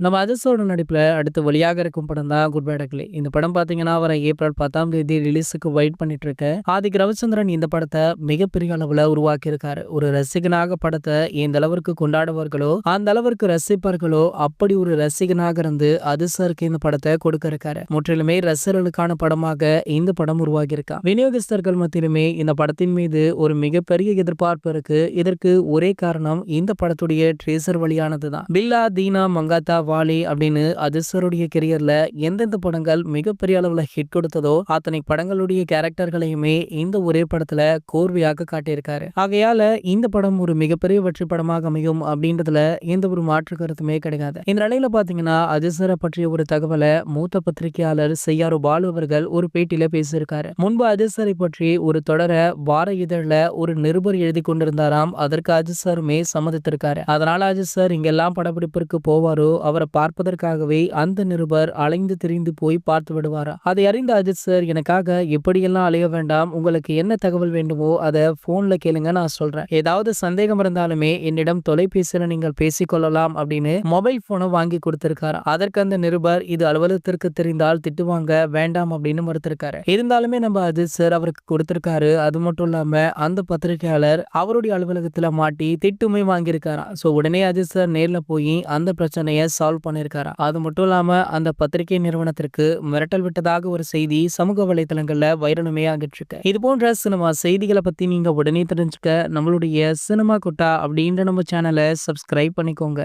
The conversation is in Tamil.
நம்ம அஜித்தோட நடிப்புல அடுத்து வெளியாக இருக்கும் படம் தான் குட் பை டக்லி. இந்த படம் பாத்தீங்கன்னா வர ஏப்ரல் 10ஆம் தேதி ரிலீஸுக்கு வெயிட் பண்ணிட்டு இருக்கு. ஆதிக் ரவிச்சந்திரன் இந்த படத்தை மிகப்பெரிய அளவுல உருவாக்கி இருக்காரு. ஒரு ரசிகனாக படத்தை எந்த அளவிற்கு கொண்டாடுவார்களோ அந்த அளவிற்கு ரசிப்பார்களோ அப்படி ஒரு ரசிகனாக இருந்து அஜித் இந்த படத்தை கொடுக்க இருக்காரு. முற்றிலுமே ரசிகர்களுக்கான படமாக இந்த படம் உருவாகி இருக்கா. விநியோகஸ்தர்கள் மத்தியிலுமே இந்த படத்தின் மீது ஒரு மிகப்பெரிய எதிர்பார்ப்பு இருக்கு. இதற்கு ஒரே காரணம் இந்த படத்துடைய ட்ரேசர் வழியானதுதான். பில்லா, தீனா, மங்காத்தா, வாலி அப்படின்னு அஜித் கெரியர்ல எந்தெந்த படங்கள் மிகப்பெரிய அளவுல ஹிட் கொடுத்ததோ அத்தனை படங்களுடைய கேரக்டர்களையுமே இந்த ஒரே படத்துல கோர்வையாக காட்டியிருக்காரு. ஆகையால இந்த படம் ஒரு மிகப்பெரிய வெற்றி படமாக அமையும் அப்படின்றதுல எந்த ஒரு மாற்று கருத்துமே கிடையாது. இந்த நிலையில பாத்தீங்கன்னா அஜித் பற்றிய ஒரு தகவலை மூத்த பத்திரிகையாளர் செய்யாறு பாலு அவர்கள் ஒரு பேட்டியில பேசியிருக்காரு. முன்பு அஜித் பற்றி ஒரு தொடரை வார இதழ்ல ஒரு நிருபர் எழுதி கொண்டிருந்தாராம். அதற்கு அஜித் சம்மதித்திருக்காரு. அதனால அஜித் இங்கெல்லாம் படப்பிடிப்பிற்கு போவாரோ அவரை பார்ப்பதற்காகவே அந்த நிருபர் அலைந்து திரிந்து போய் பார்த்து விடுவாரா. அதை அறிந்த அஜித் எனக்காக எப்படியெல்லாம் அலைய வேண்டாம், உங்களுக்கு என்ன தகவல் வேண்டுமோ அதை போன்ல கேளுங்க, நான் சொல்றேன். ஏதாவது சந்தேகம் இருந்தாலுமே என்னிடம் தொலைபேசியில நீங்கள் பேசிக்கொள்ளலாம் அப்படின்னு மொபைல் போனை வாங்கி கொடுத்திருக்காரு. அதற்கு அந்த நிருபர் இது அலுவலகத்திற்கு தெரிந்தால் திட்டுவாங்க, வேண்டாம் அப்படின்னு மறுத்திருக்காரு. இருந்தாலுமே நம்ம அஜித் அவருக்கு கொடுத்திருக்காரு. அது மட்டும் இல்லாம அந்த பத்திரிகையாளர் அவருடைய அலுவலகத்துல மாட்டி திட்டுமே வாங்கியிருக்காரா. சோ உடனே அஜித் நேர்ல போய் அந்த பிரச்சனையை சால்வ் பண்ணிருக்காரா. அது மட்டும் இல்லாம அந்த பத்திரிகை நிறுவனத்திற்கு மிரட்டல் விட்டதாக ஒரு செய்தி சமூக வலைதளங்கள்ல வைரலுமே ஆகிட்டு இருக்கு. இது போன்ற சினிமா செய்திகளை பத்தி நீங்க உடனே தெரிஞ்சுக்க நம்மளுடைய சினிமா கொட்டா அப்படின்ற நம்ம சேனலை சப்ஸ்கிரைப் பண்ணிக்கோங்க.